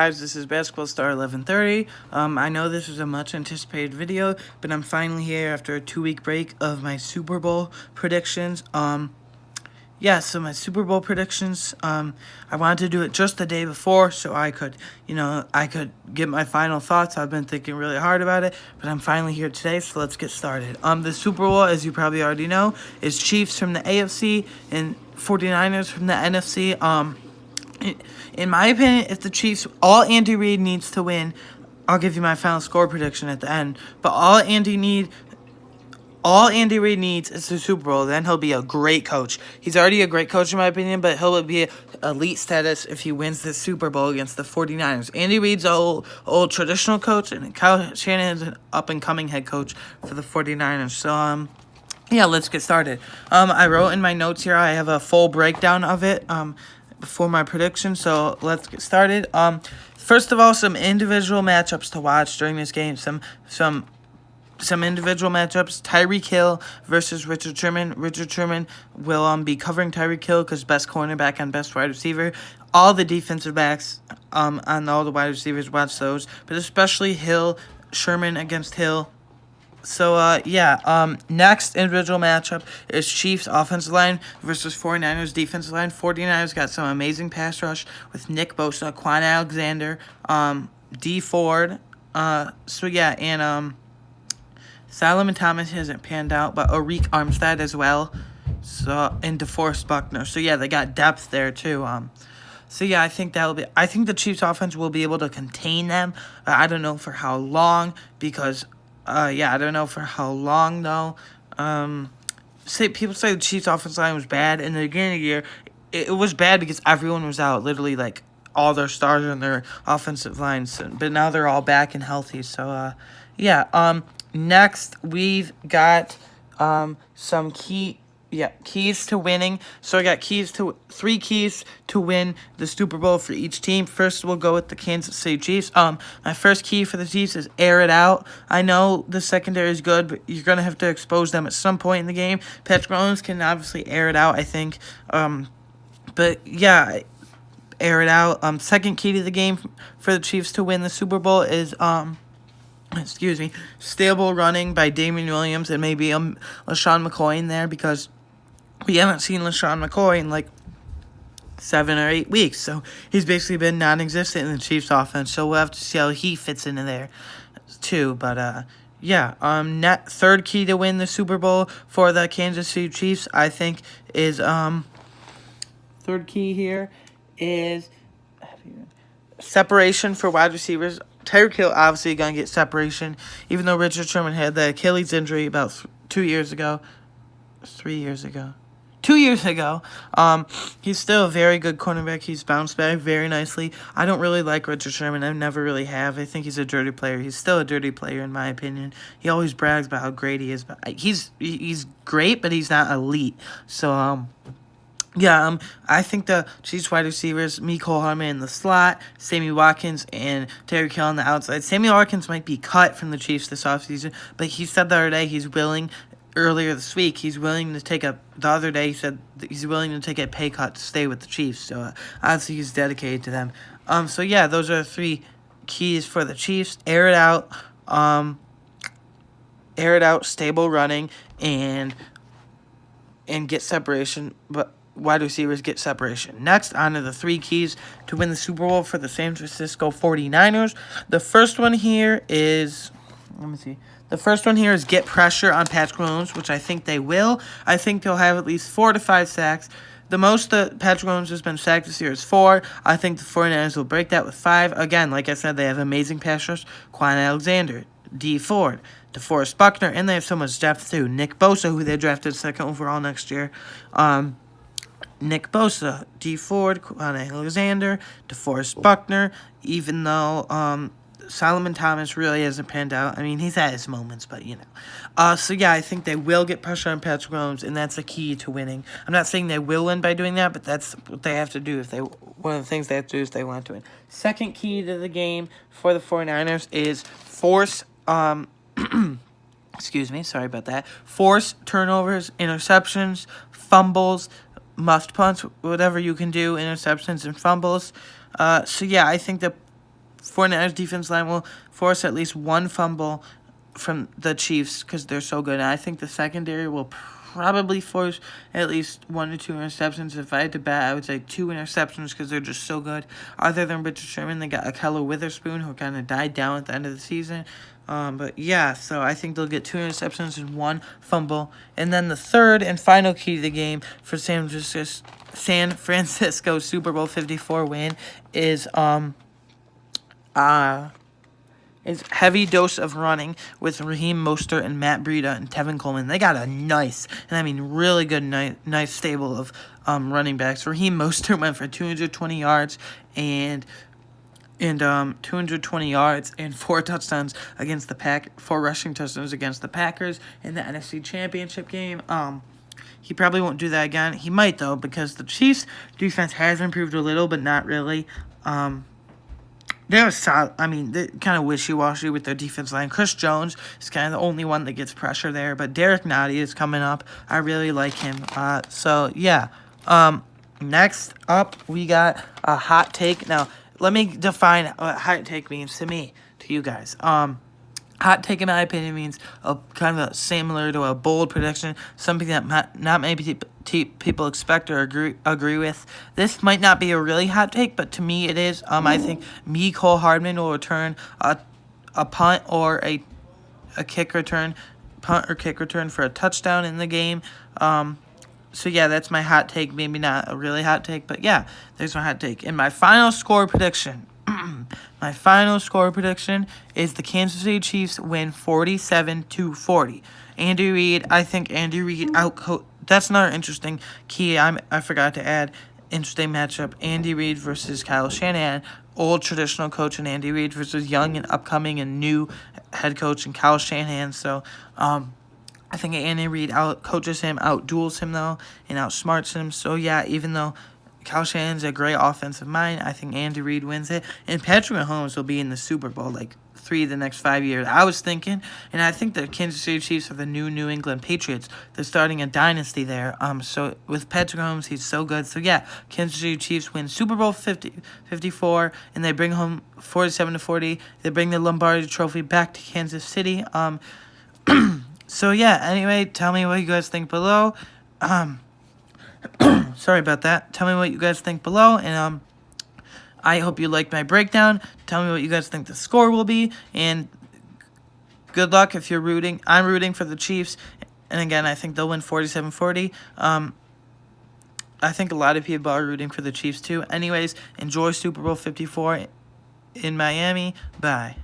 Guys, this is Basketball Star 1130. I know this is a much anticipated video, but I'm finally here after a 2-week break of my Super Bowl predictions. So my Super Bowl predictions, I wanted to do it just the day before so I could get my final thoughts. I've been thinking really hard about it, but I'm finally here today, so let's get started. The Super Bowl, as you probably already know, is Chiefs from the AFC and 49ers from the NFC. In my opinion, if the Chiefs, all Andy Reid needs to win, I'll give you my final score prediction at the end. But all Andy Reid needs is the Super Bowl. Then he'll be a great coach. He's already a great coach in my opinion, but he'll be elite status if he wins the Super Bowl against the 49ers. Andy Reid's an old traditional coach, and Kyle Shanahan's an up-and-coming head coach for the 49ers. So, yeah, let's get started. I wrote in my notes here, I have a full breakdown of it, before my prediction, so let's get started. First of all, some individual matchups to watch during this game. Some individual matchups. Tyreek Hill versus Richard Sherman. Richard Sherman will be covering Tyreek Hill because best cornerback and best wide receiver. All the defensive backs and all the wide receivers watch those, but especially Hill, Sherman against Hill. So, next individual matchup is Chiefs offensive line versus 49ers defensive line. 49ers got some amazing pass rush with Nick Bosa, Quan Alexander, Dee Ford. Solomon Thomas hasn't panned out, but Arik Armstead as well. So, and DeForest Buckner. So, yeah, they got depth there, too. I think the Chiefs offense will be able to contain them. I don't know for how long, because... I don't know for how long, though. People say the Chiefs' offensive line was bad in the beginning of the year. It was bad because everyone was out, literally, like, all their stars on their offensive lines. But now they're all back and healthy. So, next, we've got some keys to winning. So I got three keys to win the Super Bowl for each team. First, we'll go with the Kansas City Chiefs. My first key for the Chiefs is air it out. I know the secondary is good, but you're gonna have to expose them at some point in the game. Patrick Mahomes can obviously air it out, I think. Air it out. Second key to the game for the Chiefs to win the Super Bowl is stable running by Damian Williams and maybe LaShawn McCoy in there, because we haven't seen LaShawn McCoy in like 7 or 8 weeks. So he's basically been non-existent in the Chiefs offense. So we'll have to see how he fits into there too. But third key to win the Super Bowl for the Kansas City Chiefs, I think, is third key here is separation for wide receivers. Tyreek Hill obviously going to get separation, even though Richard Sherman had the Achilles injury about 2 years ago. 3 years ago. 2 years ago. He's still a very good cornerback. He's bounced back very nicely. I don't really like Richard Sherman. I never really have. I think he's a dirty player. He's still a dirty player in my opinion. He always brags about how great he is, but he's great, but he's not elite. So I think the Chiefs wide receivers, Mecole Hardman in the slot, Sammy Watkins, and Tyreek Hill on the outside. Sammy Watkins might be cut from the Chiefs this offseason, but he said the other day earlier this week, he said he's willing to take a pay cut to stay with the Chiefs. So, obviously he's dedicated to them. Those are the three keys for the Chiefs. Air it out, stable running, and get separation, but wide receivers get separation. Next, on to the three keys to win the Super Bowl for the San Francisco 49ers. The first one here is get pressure on Patrick Mahomes, which I think they will. I think they'll have at least 4 to 5 sacks. The most that Patrick Mahomes has been sacked this year is 4. I think the 49ers will break that with 5. Again, like I said, they have amazing pass rush. Quan Alexander, Dee Ford, DeForest Buckner, and they have so much depth too. Nick Bosa, who they drafted 2nd overall next year. Nick Bosa, Dee Ford, Quan Alexander, DeForest Buckner, even though Solomon Thomas really hasn't panned out. I mean, he's had his moments, but, I think they will get pressure on Patrick Mahomes, and that's the key to winning. I'm not saying they will win by doing that, but that's what they have to do. One of the things they have to do is they want to win. Second key to the game for the 49ers is force force turnovers, interceptions, fumbles, muffed punts, whatever you can do, interceptions and fumbles. I think the 49ers defense line will force at least one fumble from the Chiefs because they're so good. And I think the secondary will probably force at least 1 or 2 interceptions. If I had to bet, I would say 2 interceptions because they're just so good. Other than Richard Sherman, they got Ahkello Witherspoon, who kind of died down at the end of the season. But yeah, so I think they'll get 2 interceptions and 1 fumble. And then the third and final key to the game for San Francisco Super Bowl 54 win is heavy dose of running with Raheem Mostert and Matt Breida and Tevin Coleman. They got a nice, and I mean really good, nice stable of running backs. Raheem Mostert went for 220 yards and 220 yards and 4 touchdowns against the 4 rushing touchdowns against the Packers in the NFC Championship game. He probably won't do that again. He might though, because the Chiefs' defense has improved a little, but not really. They're solid. I mean, they're kind of wishy-washy with their defense line. Chris Jones is kind of the only one that gets pressure there, but Derek Nottie is coming up. I really like him. So yeah. Next up, we got a hot take. Now, let me define what hot take means to me, to you guys. Hot take, in my opinion, means kind of similar to a bold prediction, something that not many people expect or agree with. This might not be a really hot take, but to me it is. I think Mecole Hardman will return a punt or a kick return, punt or kick return for a touchdown in the game. So yeah, that's my hot take. Maybe not a really hot take, but yeah, there's my hot take. And my final score prediction. My final score prediction is the Kansas City Chiefs win 47-40. Andy Reid, I think Andy Reid that's another interesting key I forgot to add. Interesting matchup. Andy Reid versus Kyle Shanahan. Old traditional coach and Andy Reid versus young and upcoming and new head coach and Kyle Shanahan. So, I think Andy Reid out-coaches him, out-duels him, though, and outsmarts him. So, yeah, even though Kyle Shanahan's a great offensive mind, I think Andy Reid wins it. And Patrick Mahomes will be in the Super Bowl, 3 of the next 5 years. I was thinking, and I think the Kansas City Chiefs are the New England Patriots. They're starting a dynasty there. So with Patrick Mahomes, he's so good. So, yeah, Kansas City Chiefs win Super Bowl 54, and they bring home 47-40. They bring the Lombardi Trophy back to Kansas City. So, yeah, anyway, tell me what you guys think below. Sorry about that. Tell me what you guys think below, and I hope you liked my breakdown. Tell me what you guys think the score will be, and good luck if you're rooting. I'm rooting for the Chiefs, and again, I think they'll win 47-40. I think a lot of people are rooting for the Chiefs too. Anyways, enjoy Super Bowl 54 in Miami. Bye.